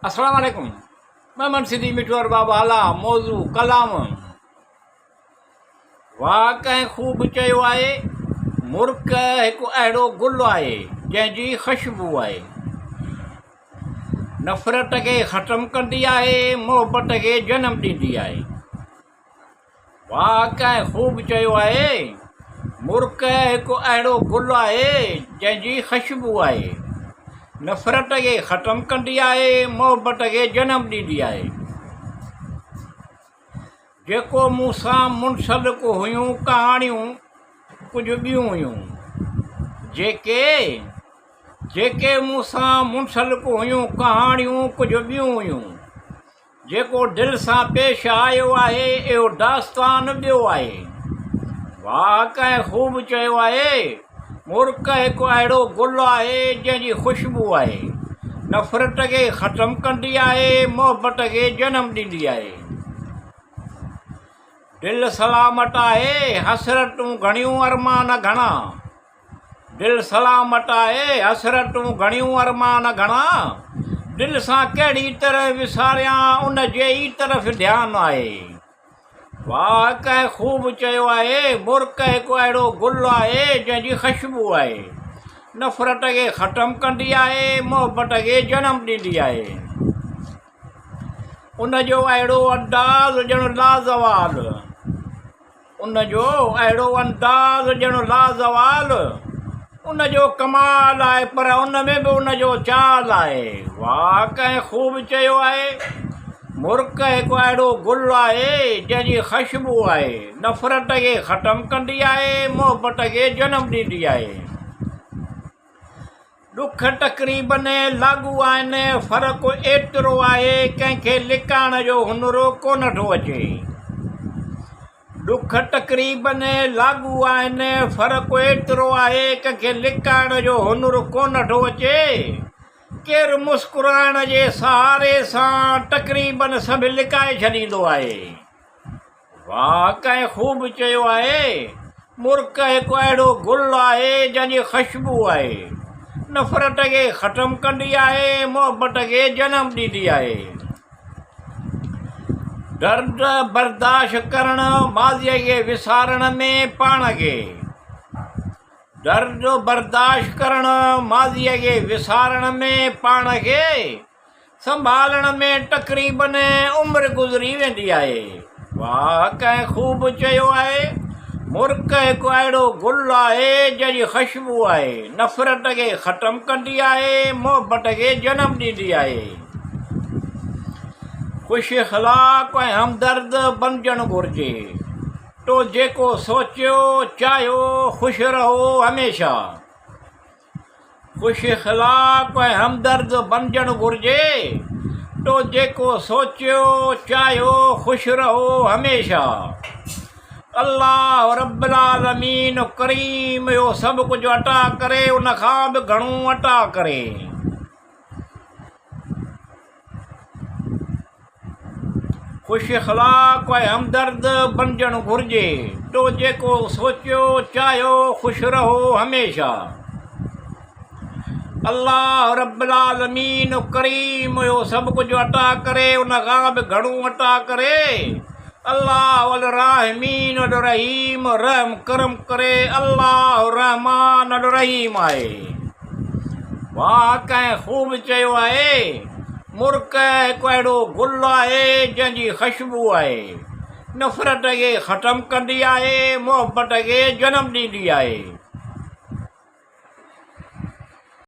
अस्सलाम वालेकुम। मैं सिद्धी मिठोर बाबा आला मौज़ू कलाम। वाह कंहिं ख़ूब चयो आहे, मुर्क हिकु अहिड़ो गुल आहे जंहिंजी ख़ुशबू आहे। नफ़रत खे ख़तमु कंदी आहे, मोहबत खे जनमु ॾींदी आहे। वाह कंहिं ख़ूब चयो आहे, मुर्क हिकु अहिड़ो गुल आहे जंहिंजी ख़ुशबू आहे। नफ़रत खे ख़तमु कंदी आहे, मोहबत खे जनमु ॾींदी आहे। जेको मूंसां मुंसलिक हुयूं कहाणियूं कुझु ॿियूं हुयूं, जेके मूंसां मुंसलिक हुयूं कहाणियूं कुझु ॿियूं हुयूं। जेको दिलि सां पेश आयो आहे, इहो दास्तान ॿियो आहे। वाह कंहिं ख़ूब चयो आहे, मुर्क हिकु अहिड़ो गुल आहे जंहिंजी ख़ुशबू आहे। नफ़रत खे ख़तमु कंदी आहे, मोहबत खे जनमु ॾींदी आहे। दिलि सलामत आहे, हसरतूं घणियूं अरमान घणा। दिलि सलामत आहे, हसरतूं घणियूं अरमान घणा। दिलि सां कहिड़ी तरह विसारियां, उन जे ई तरफ़ ध्यानु आहे। वाह कंहिं ख़ूब चयो आहे, मुर्क हिकु अहिड़ो गुल आहे जंहिंजी ख़ुशबू आहे। नफ़रत खे ख़तमु कंदी आहे, मोहबत खे जनमु ॾींदी आहे। उन जो अहिड़ो अंदाज़ ॼणु लाज़वाल, उन जो अहिड़ो अंदाज़ ॼणु लाज़वाल। उन जो कमाल आहे, पर उन में बि उन जो चाल आहे। वाह कंहिं ख़ूब चयो आहे, मुर्क हिकु अहिड़ो गुल आहे जंहिंजी ख़ुशबू आहे। नफ़रत खे ख़तमु कंदी आहे, मोहबत खे जनमु ॾींदी आहे। ॾुख तक़रीबन लागू आहिनि, फ़र्क़ु एतिरो आहे कंहिंखे लिकाइण जो हुनुरु कोन थो अचे। ॾुख तक़रीबन लागू आहिनि, फ़र्क़ु एतिरो आहे कंहिंखे लिकाइण जो हुनुरु कोन थो अचे। केरु मुस्कुराइण जे सहारे सां तक़रीबन सभु लिकाए छॾींदो आहे। वाह कंहिं ख़ूब चयो आहे, मुर्क हिकु अहिड़ो गुल आहे जंहिंजी ख़ुशबू आहे। नफ़रत खे ख़तमु कंदी आहे, मोहबत खे जनमु ॾींदी आहे। दर्द बर्दाश्त करणु, माज़ीअ खे विसारण में पाण खे। दर्द बर्दाश्त करणु, माज़ीअ खे विसारण में पाण खे। संभालण में तक़रीबन उमिरि गुज़री वेंदी आहे। वाह कंहिं ख़ूब चयो आहे, मुर्क हिकु अहिड़ो गुल आहे जंहिंजी ख़ुशबू आहे। नफ़रत खे ख़तमु कंदी आहे, मोहबत खे जनमु ॾींदी आहे। ख़ुशि अख़लाक़ ऐं हमदर्द बणिजणु घुरिजे। तो जेको सोचियो चाहियो, ख़ुशि रहो हमेशह। ख़ुशि अख़लाक़ ऐं हमदर्द बणिजणु घुरिजे। तो जेको सोचियो चाहियो, ख़ुशि रहो हमेशह। अल्लाह रब्बुल आलमीन करीम इहो सभु कुझु अता करे, उन खां बि घणो अता करे। ख़ुशि अख़लाक़ ऐं हमदर्द बणिजणु घुरिजे। तो जेको सोचियो चाहियो, ख़ुशि रहो हमेशह। अल्लाह रब्बुल आलमीन करीम इहो सभु कुझु अता करे, उन खां बि घणो अता करे। अल्लाह वल राहिमीन वल रहीम, रहम करम करे। अल्लाह रहमान वल रहीम आहे। वाह कंहिं ख़ूब चयो आहे, मुर्क हिकु अहिड़ो गुल आहे जंहिंजी ख़ुशबू आहे। नफ़रत खे ख़तमु कंदी आहे, मोहबत खे जनमु ॾींदी आहे।